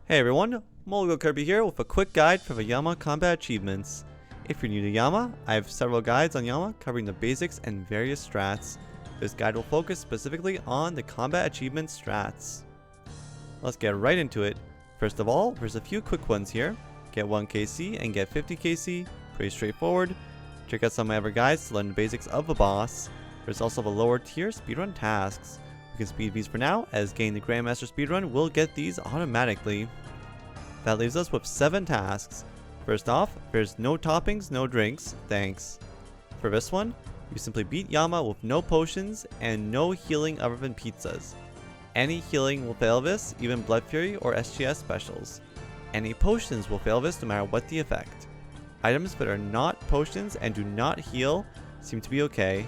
Hey everyone, Mulgo Kirby here with a quick guide for the Yama Combat Achievements. If you're new to Yama, I have several guides on Yama covering the basics and various strats. This guide will focus specifically on the combat achievement strats. Let's get right into it. First of all, there's a few quick ones here. Get 1 KC and get 50 KC, pretty straightforward. Check out some of my other guides to learn the basics of the boss. There's also the lower tier speedrun tasks. We can speed these for now, as getting the Grandmaster Speedrun will get these automatically. That leaves us with 7 tasks. First off, there's no toppings, no drinks, thanks. For this one, you simply beat Yama with no potions and no healing other than pizzas. Any healing will fail this, even Blood Fury or SGS specials. Any potions will fail this no matter what the effect. Items that are not potions and do not heal seem to be okay.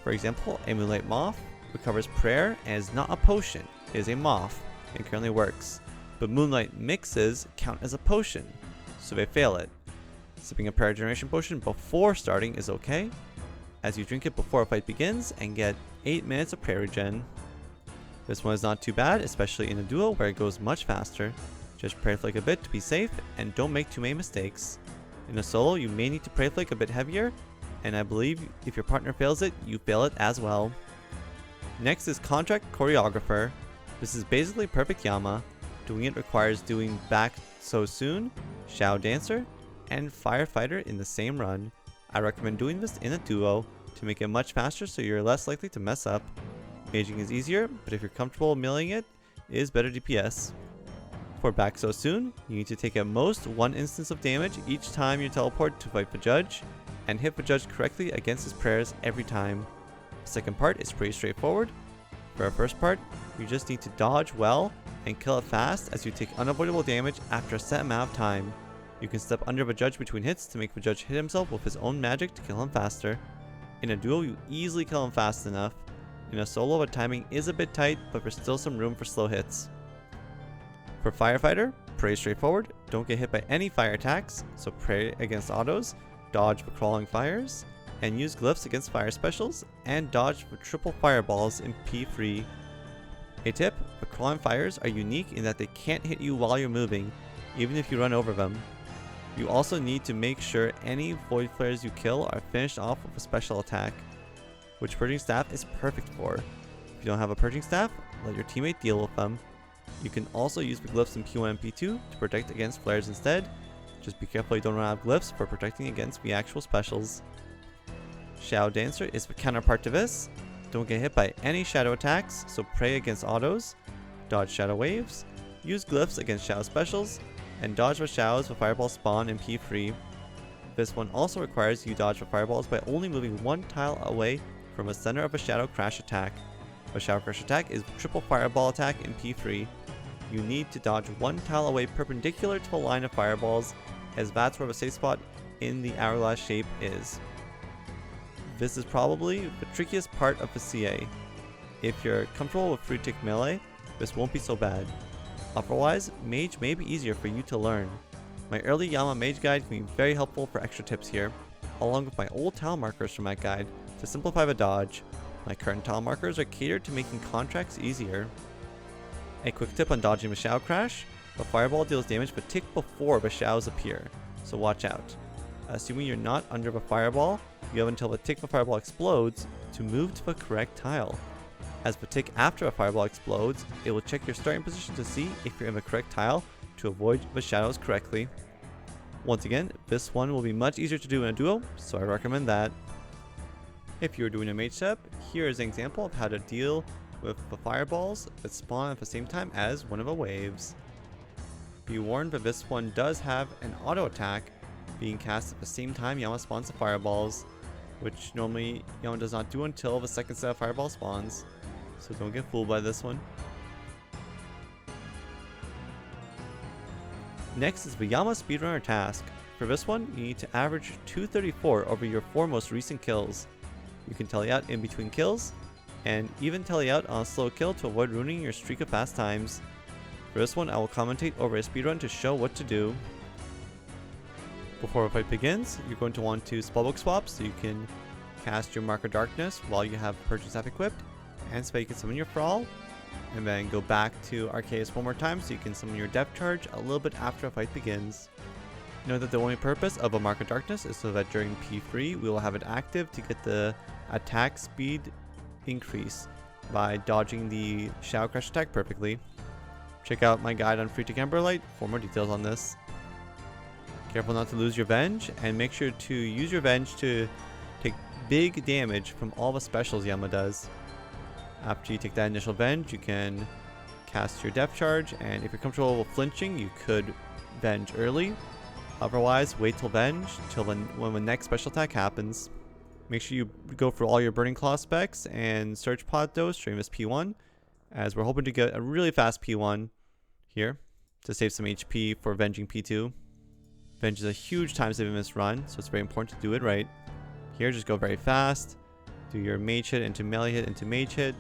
For example, Emulate Moth recovers prayer and is not a potion, it is a moth and currently works. But Moonlight Mixes count as a potion, so they fail it. Sipping a prayer generation potion before starting is okay, as you drink it before a fight begins and get 8 minutes of prayer regen. This one is not too bad, especially in a duo where it goes much faster. Just prayer flake a bit to be safe and don't make too many mistakes. In a solo, you may need to prayer flake a bit heavier, and I believe if your partner fails it, you fail it as well. Next is Choreographer. This is basically perfect Yama. Doing it requires doing Back So Soon, Shadow Dancer, and Firefighter in the same run. I recommend doing this in a duo to make it much faster so you're less likely to mess up. Maging is easier, but if you're comfortable milling it, it is better DPS. For Back So Soon, you need to take at most 1 instance of damage each time you teleport to fight the judge, and hit the judge correctly against his prayers every time. The second part is pretty straightforward. For our first part, you just need to dodge well and kill it fast as you take unavoidable damage after a set amount of time. You can step under the judge between hits to make the judge hit himself with his own magic to kill him faster. In a duo, you easily kill him fast enough. In a solo, the timing is a bit tight, but there's still some room for slow hits. For Firefighter, pretty straightforward. Don't get hit by any fire attacks, so pray against autos, dodge the crawling fires, and use glyphs against fire specials, and dodge for triple fireballs in P3. A tip, the crawling fires are unique in that they can't hit you while you're moving, even if you run over them. You also need to make sure any void flares you kill are finished off with a special attack, which Purging Staff is perfect for. If you don't have a Purging Staff, let your teammate deal with them. You can also use the glyphs in P1 and P2 to protect against flares instead. Just be careful you don't run out of glyphs for protecting against the actual specials. Shadow Dancer is the counterpart to this. Don't get hit by any shadow attacks, so pray against autos, dodge shadow waves, use glyphs against shadow specials, and dodge the shadows with fireballs spawn in P3. This one also requires you dodge the fireballs by only moving 1 tile away from the center of a shadow crash attack. The shadow crash attack is triple fireball attack in P3. You need to dodge 1 tile away perpendicular to the line of fireballs, as that's where the safe spot in the hourglass shape is. This is probably the trickiest part of the CA. If you're comfortable with free tick melee, this won't be so bad. Otherwise, Mage may be easier for you to learn. My early Yama Mage guide can be very helpful for extra tips here, along with my old tile markers from that guide to simplify the dodge. My current tile markers are catered to making contracts easier. A quick tip on dodging the shadow crash: the fireball deals damage but tick before the shadows appear, so watch out. Assuming you're not under the fireball, you have until the tick the fireball explodes to move to the correct tile. As the tick after a fireball explodes, it will check your starting position to see if you're in the correct tile to avoid the shadows correctly. Once again, this one will be much easier to do in a duo, so I recommend that. If you're doing a mage setup, here is an example of how to deal with the fireballs that spawn at the same time as one of the waves. Be warned that this one does have an auto attack being cast at the same time Yama spawns the fireballs, which normally Yama does not do until the second set of fireball spawns, so don't get fooled by this one. Next is the Yama Speed-Runner task. For this one, you need to average 234 over your 4 most recent kills. You can tally out in between kills, and even tally out on a slow kill to avoid ruining your streak of fast times. For this one, I will commentate over a speedrun to show what to do. Before a fight begins, you're going to want to spellbook swap so you can cast your Mark of Darkness while you have Purging Staff equipped, and so you can summon your Thrall, And then go back to Arceus one more time so you can summon your depth charge a little bit after a fight begins. Note that the only purpose of a Mark of Darkness is so that during P3 we will have it active to get the attack speed increase by dodging the Shadow Crash attack perfectly. Check out my guide on Free to Camberlight for more details on this. Careful not to lose your Venge, and make sure to use your Venge to take big damage from all the specials Yama does. After you take that initial Venge, you can cast your depth charge, and if you're comfortable with flinching, you could Venge early. Otherwise, wait till Venge, till when the next special attack happens. Make sure you go for all your Burning Claw specs and Surge Pod Dose during this P1, as we're hoping to get a really fast P1 here to save some HP for Venging P2. Venge is a huge time saving this run, so it's very important to do it right. Here, just go very fast. Do your mage hit into melee hit into mage hit.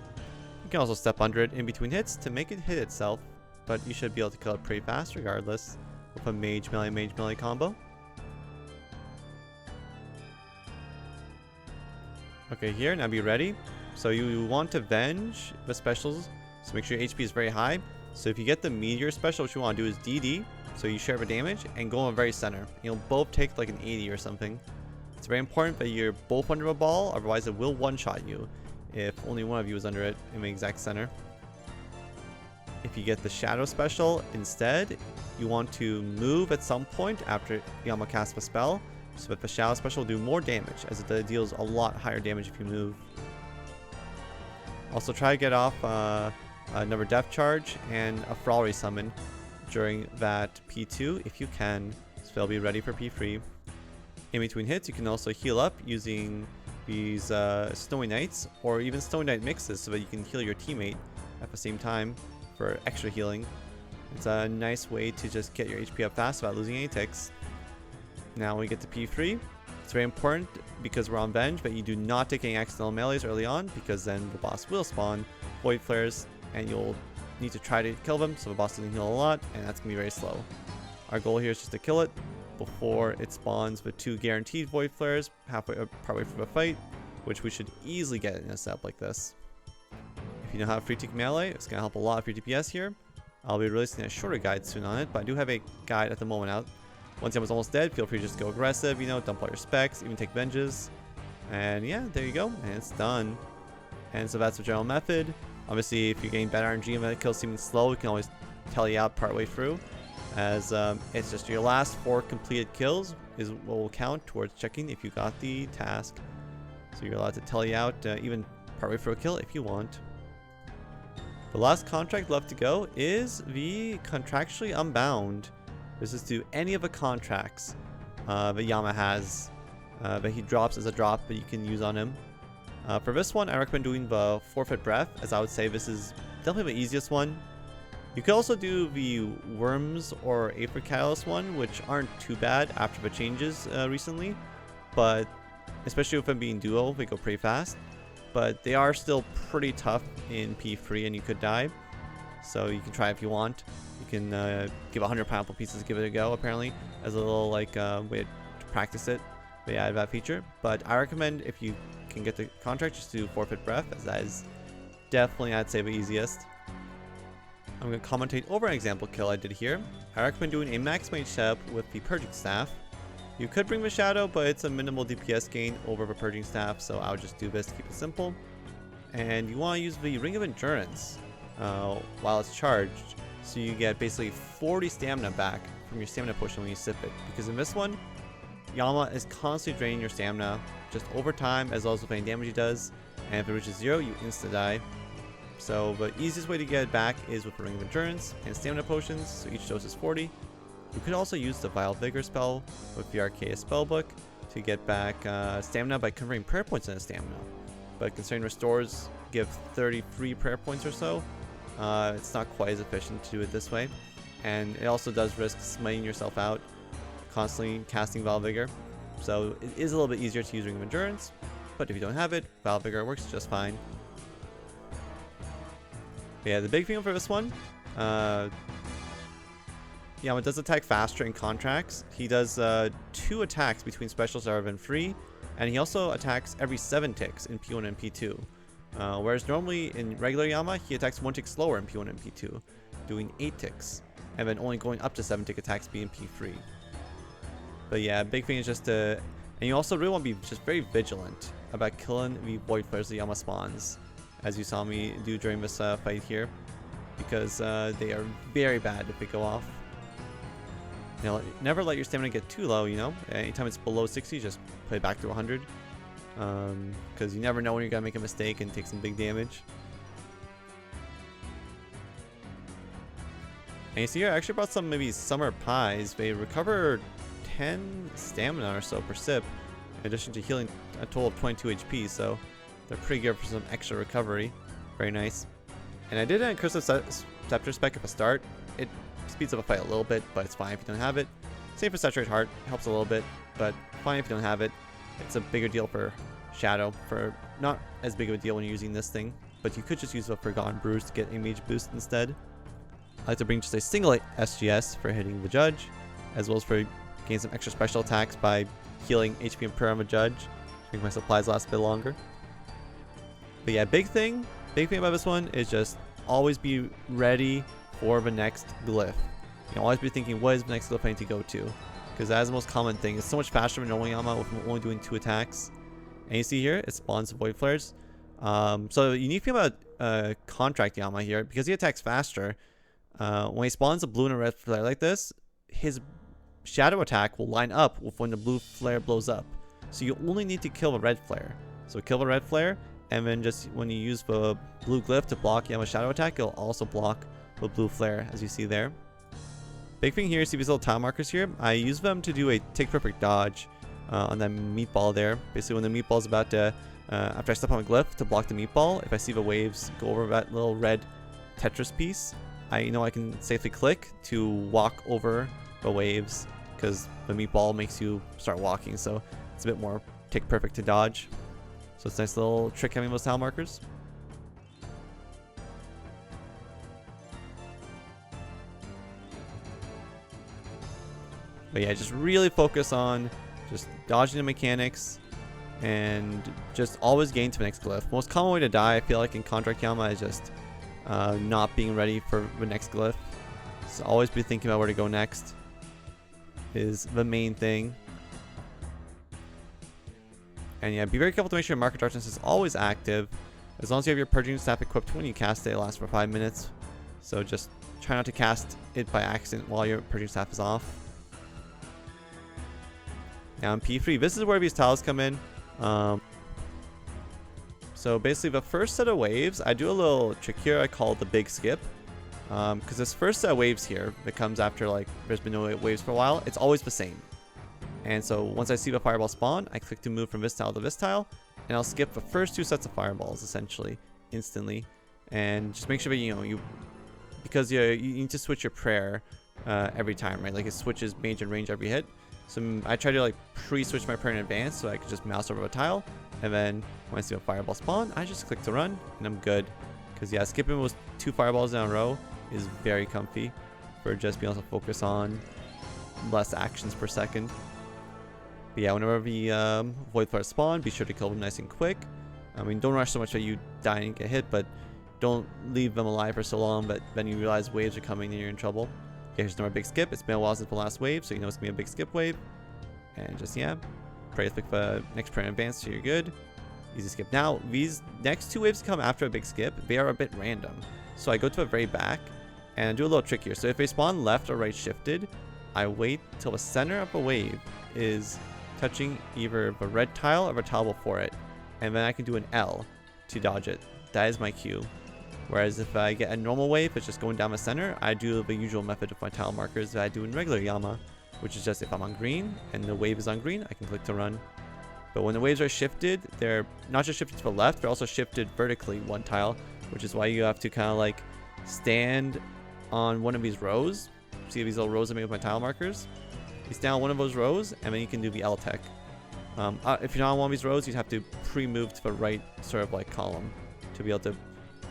You can also step under it in between hits to make it hit itself, but you should be able to kill it pretty fast regardless with a mage melee combo. Okay, here, now be ready. So you want to Venge the specials, so make sure your HP is very high. So if you get the Meteor special, what you want to do is DD, so you share the damage, and go in the very center. You'll both take like an 80 or something. It's very important that you're both under a ball, otherwise it will one-shot you if only one of you is under it in the exact center. If you get the Shadow special instead, you want to move at some point after Yama casts a spell, so that the Shadow special will do more damage, as it deals a lot higher damage if you move. Also try to get off another depth charge and a Ferrari summon during that P2 if you can, so they'll be ready for P3. In between hits, you can also heal up using these Snowy Knights or even Snowy Knight mixes so that you can heal your teammate at the same time for extra healing. It's a nice way to just get your HP up fast without losing any ticks. Now we get to P3. It's very important because we're on Venge, but you do not take any accidental melees early on, because then the boss will spawn Void Flares and you'll need to try to kill them so the boss doesn't heal a lot, and that's going to be very slow. Our goal here is just to kill it before it spawns with 2 guaranteed Void Flares partway through the fight, which we should easily get in a setup like this. If you know how to free tick melee, it's going to help a lot for your DPS here. I'll be releasing a shorter guide soon on it, but I do have a guide at the moment out. Once Yama's almost dead, feel free to just go aggressive, you know, dump all your specs, even take Venges. And yeah, there you go, and it's done. And so that's the general method. Obviously, if you're getting bad RNG and the kill seeming slow, we can always tell you out partway through, as it's just your last 4 completed kills is what will count towards checking if you got the task. So you're allowed to tell you out even partway through a kill if you want. The last contract left to go is the Contractually Unbound. This is to any of the contracts that Yama has that he drops as a drop that you can use on him. For this one, I recommend doing the Forfeit Breath, as I would say this is definitely the easiest one. You could also do the Worms or Aether Catalyst one, which aren't too bad after the changes recently, but especially with them being duo, they go pretty fast. But they are still pretty tough in P3 and you could die, so you can try if you want. You can give 100 pineapple pieces, give it a go, apparently, as a little like way to practice it. They added that feature, but I recommend if you can get the contract, just do Forfeit Breath, as that is definitely, I'd say, the easiest. I'm going to commentate over an example kill I did here. I recommend doing a max mage setup with the Purging Staff. You could bring the Shadow, but it's a minimal DPS gain over the Purging Staff, so I would just do this to keep it simple. And you want to use the Ring of Endurance while it's charged, so you get basically 40 stamina back from your stamina potion when you sip it. Because in this one, Yama is constantly draining your stamina just over time, as well as with any damage he does, and if it reaches 0, you insta-die. So the easiest way to get it back is with the Ring of Endurance and stamina potions, so each dose is 40. You could also use the Vile Vigor spell with the Arceus spellbook to get back stamina by converting prayer points into stamina. But considering restores give 33 prayer points or so, it's not quite as efficient to do it this way. And it also does risk smiting yourself out, constantly casting Vile Vigor. So it is a little bit easier to use Ring of Endurance, but if you don't have it, Vile Vigor works just fine. But yeah, the big thing for this one, Yama does attack faster in contracts. He does 2 attacks between specials that are even free, and he also attacks every 7 ticks in P1 and P2. Whereas normally in regular Yama, he attacks 1 tick slower in P1 and P2, doing 8 ticks, and then only going up to 7 tick attack speed in P3. But yeah, big thing is just to, and you also really want to be just very vigilant about killing the void flares the Yama spawns, as you saw me do during this fight here, because they are very bad if they go off. You know, never let your stamina get too low, you know. Anytime it's below 60, just play back to 100. Because you never know when you're going to make a mistake and take some big damage. And you see here, I actually brought some maybe summer pies. They recover 10 stamina or so per sip, in addition to healing a total of 22 HP, so they're pretty good for some extra recovery. Very nice. And I did a Curse of Scepter spec at the start. It speeds up a fight a little bit, but it's fine if you don't have it. Same for Saturate Heart, helps a little bit, but fine if you don't have it. It's a bigger deal for Shadow, for not as big of a deal when you're using this thing, but you could just use a Forgotten Bruise to get a mage boost instead. I like to bring just a single SGS for hitting the judge, as well as for gain some extra special attacks by healing HP and prayer on the judge, make my supplies last a bit longer. But yeah, big thing about this one is just always be ready for the next glyph. You know, always be thinking, what is the next glyph I need to go to? Because that is the most common thing. It's so much faster than normal Yama with only doing 2 attacks. And you see here, it spawns Void Flares. So the unique thing about Contract Yama here, because he attacks faster, when he spawns a blue and a red flare like this, his shadow attack will line up with when the blue flare blows up. So you only need to kill the red flare. So kill the red flare, and then just when you use the blue glyph to block Yama's shadow attack, it'll also block the blue flare, as you see there. Big thing here, see these little tile markers here? I use them to do a tick perfect dodge on that meatball there. Basically, when the meatball is about to, after I step on a glyph to block the meatball, if I see the waves go over that little red Tetris piece, I know I can safely click to walk over the waves, because the meatball makes you start walking, so it's a bit more tick perfect to dodge. So it's a nice little trick having those tile markers. But yeah, just really focus on just dodging the mechanics and just always gain to the next glyph. Most common way to die, I feel like, in Contract Yama is just not being ready for the next glyph. So always be thinking about where to go next is the main thing. And yeah, be very careful to make sure your Mark of Darkness is always active. As long as you have your Purging Staff equipped when you cast it, it lasts for 5 minutes. So just try not to cast it by accident while your Purging Staff is off. Now in P3, this is where these tiles come in. So basically the first set of waves, I do a little trick here I call the big skip. Because this first set of waves here that comes after, like, there's been no waves for a while, it's always the same. And so once I see the fireball spawn, I click to move from this tile to this tile, and I'll skip the first 2 sets of fireballs essentially instantly. And just make sure that you because you need to switch your prayer every time, right? Like, it switches mage and range every hit. So I try to, like, pre-switch my prayer in advance so I can just mouse over a tile, and then when I see a fireball spawn, I just click to run and I'm good. Because yeah, skipping those 2 fireballs in a row is very comfy for just being able to focus on less actions per second. But yeah, whenever the Void Flare spawn, be sure to kill them nice and quick. I mean, don't rush so much that you die and get hit, but don't leave them alive for so long that then you realize waves are coming and you're in trouble. Okay, here's another big skip. It's been a while since the last wave, so you know it's going to be a big skip wave. And just, yeah, pray to pick the next prayer in advance so you're good. Easy skip. Now, these next 2 waves come after a big skip. They are a bit random. So I go to the very back and do a little trick here. So if they spawn left or right shifted, I wait till the center of the wave is touching either the red tile or the tile before it. And then I can do an L to dodge it. That is my cue. Whereas if I get a normal wave, it's just going down the center, I do the usual method of my tile markers that I do in regular Yama, which is just if I'm on green and the wave is on green, I can click to run. But when the waves are shifted, they're not just shifted to the left, they're also shifted vertically 1 tile, which is why you have to kind of like stand on one of these rows. See these little rows I made with my tile markers? You stand on one of those rows, and then you can do the L tech. If you're not on one of these rows, you'd have to pre-move to the right sort of like column to be able to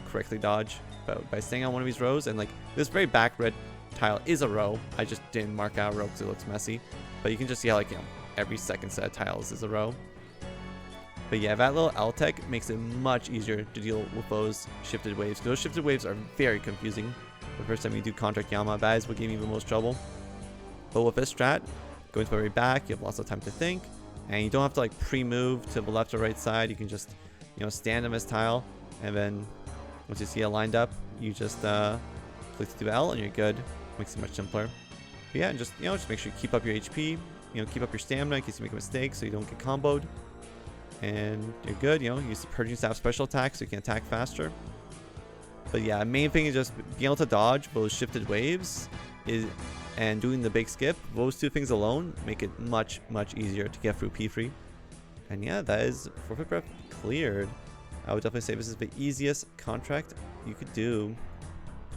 correctly dodge. But by staying on one of these rows, and like this very back red tile is a row, I just didn't mark out a row because it looks messy. But you can just see how, like, you know, every second set of tiles is a row. But yeah, that little L tech makes it much easier to deal with those shifted waves. Those shifted waves are very confusing the first time you do Contract Yama. That is what gave me the most trouble. But with this strat, going to the very back, you have lots of time to think, and you don't have to like pre-move to the left or right side. You can just, you know, stand on this tile, and then once you see it lined up, you just click to do L, and you're good. Makes it much simpler. But yeah, and just, you know, just make sure you keep up your HP, you know, keep up your stamina in case you make a mistake, so you don't get comboed. And you're good. You know, use the purging staff special attack so you can attack faster. But yeah, main thing is just being able to dodge those shifted waves and doing the big skip. Those two things alone make it much easier to get through P3. And yeah, that is Forfeit Breath cleared. I would definitely say this is the easiest contract you could do.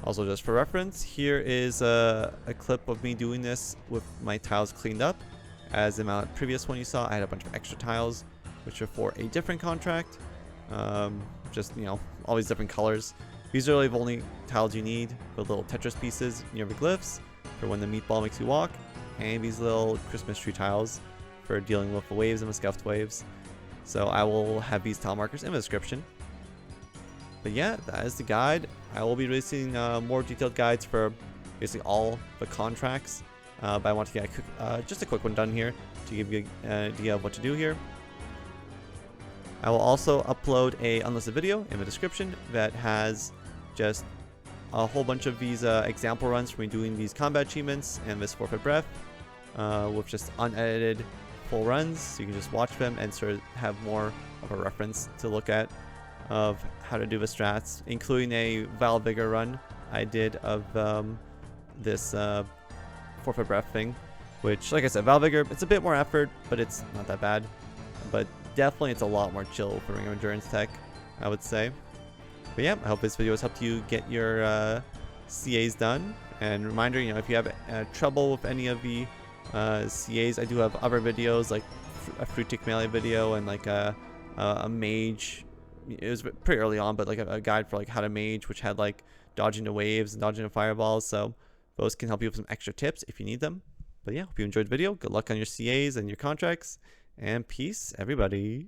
Also, just for reference, here is a clip of me doing this with my tiles cleaned up. As in my previous one you saw, I had a bunch of extra tiles which are for a different contract. Just, you know, all these different colors. These are really the only tiles you need, the little Tetris pieces near the glyphs for when the meatball makes you walk, and these little Christmas tree tiles for dealing with the waves and the scuffed waves. So I will have these tile markers in the description. But yeah, that is the guide. I will be releasing more detailed guides for basically all the contracts, but I want to get just a quick one done here to give you an idea of what to do here. I will also upload a unlisted video in the description that has just a whole bunch of these example runs for me doing these combat achievements and this Forfeit Breath with just unedited full runs, so you can just watch them and sort of have more of a reference to look at of how to do the strats, including a Val Vigor run I did of this Forfeit Breath thing, which, like I said, Val Vigor, it's a bit more effort, but it's not that bad. But definitely it's a lot more chill for Ring of Endurance tech, I would say. But yeah, I hope this video has helped you get your CAs done. And reminder, you know, if you have trouble with any of the CAs, I do have other videos, like a Fruitic Melee video and like a mage. It was pretty early on, but like a guide for like how to mage, which had like dodging the waves and dodging the fireballs. So those can help you with some extra tips if you need them. But yeah, hope you enjoyed the video. Good luck on your CAs and your contracts. And peace, everybody.